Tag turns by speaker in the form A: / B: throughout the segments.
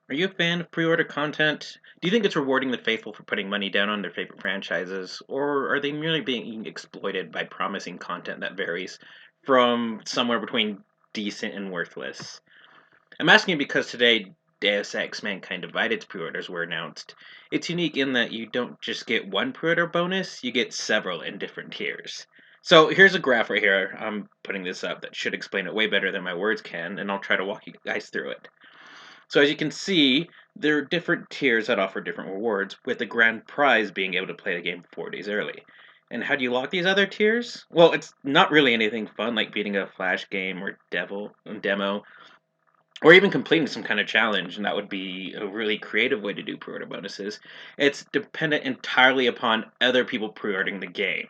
A: Are you a fan of pre-order content? Do you think it's rewarding the faithful for putting money down on their favorite franchises, or are they merely being exploited by promising content that varies from somewhere between decent and worthless? I'm asking because today Deus Ex Mankind Divided's pre-orders were announced. It's unique in that you don't just get one pre-order bonus, you get several in different tiers. So here's a graph right here. I'm putting this up that should explain it way better than my words can, and I'll try to walk you guys through it. So as you can see, there are different tiers that offer different rewards, with the grand prize being able to play the game 4 days early. And how do you lock these other tiers? Well, it's not really anything fun like beating a flash game or demo, or even completing some kind of challenge, and that would be a really creative way to do pre-order bonuses. It's dependent entirely upon other people pre-ordering the game.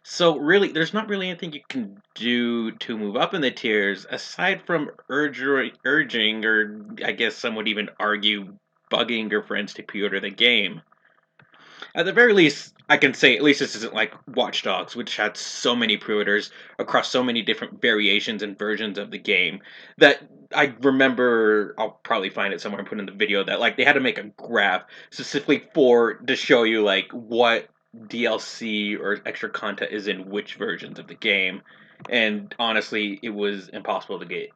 A: So really, there's not really anything you can do to move up in the tiers aside from urging, or I guess some would even argue, bugging your friends to pre-order the game. At the very least, I can say at least this isn't like Watch Dogs, which had so many pre-orders across so many different variations and versions of the game that I remember. I'll probably find it somewhere and put in the video that like they had to make a graph specifically for to show you like what DLC or extra content is in which versions of the game. And honestly, it was impossible to get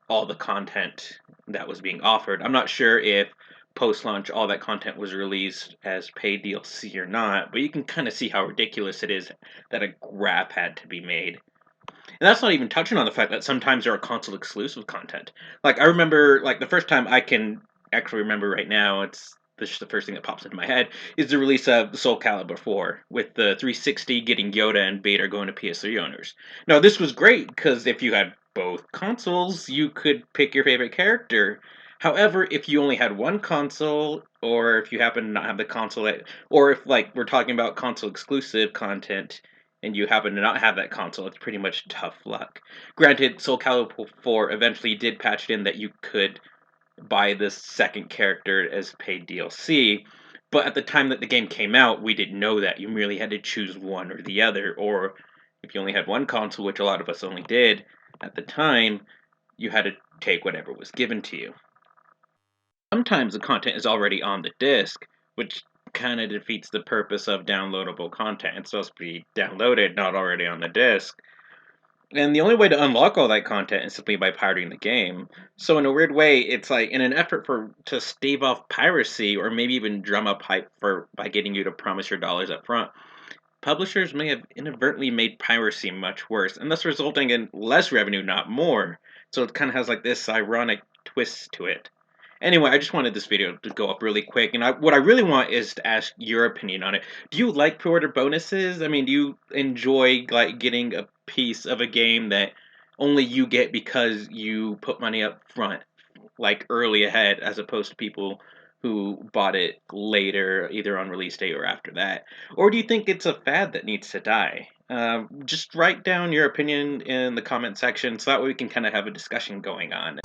A: all the content that was being offered. I'm not sure if post launch all that content was released as paid DLC or not, but you can kind of see how ridiculous it is that a graph had to be made. And that's not even touching on the fact that sometimes there are console exclusive content. Like I remember, like the first time I can actually remember right now, it's this is the first thing that pops into my head is the release of Soul Calibur 4 with the 360 getting Yoda and Vader going to PS3 owners. Now this was great because if you had both consoles, you could pick your favorite character. However, if you only had one console, or if you happen to not have the console, or if like we're talking about console exclusive content, and you happen to not have that console, it's pretty much tough luck. Granted, Soul Calibur 4 eventually did patch it in that you could buy this second character as paid DLC, but at the time that the game came out, we didn't know that. You merely had to choose one or the other, or if you only had one console, which a lot of us only did at the time, you had to take whatever was given to you. Sometimes the content is already on the disc, which kind of defeats the purpose of downloadable content. It's supposed to be downloaded, not already on the disc. And the only way to unlock all that content is simply by pirating the game. So in a weird way, it's like in an effort for to stave off piracy or maybe even drum up hype for by getting you to promise your dollars up front. Publishers may have inadvertently made piracy much worse, and thus resulting in less revenue, not more. So it kind of has like this ironic twist to it. Anyway, I just wanted this video to go up really quick, and what I really want is to ask your opinion on it. Do you like pre-order bonuses? I mean, do you enjoy like getting a piece of a game that only you get because you put money up front, like early ahead, as opposed to people who bought it later, either on release date or after that? Or do you think it's a fad that needs to die? Just write down your opinion in the comment section so that way we can kind of have a discussion going on.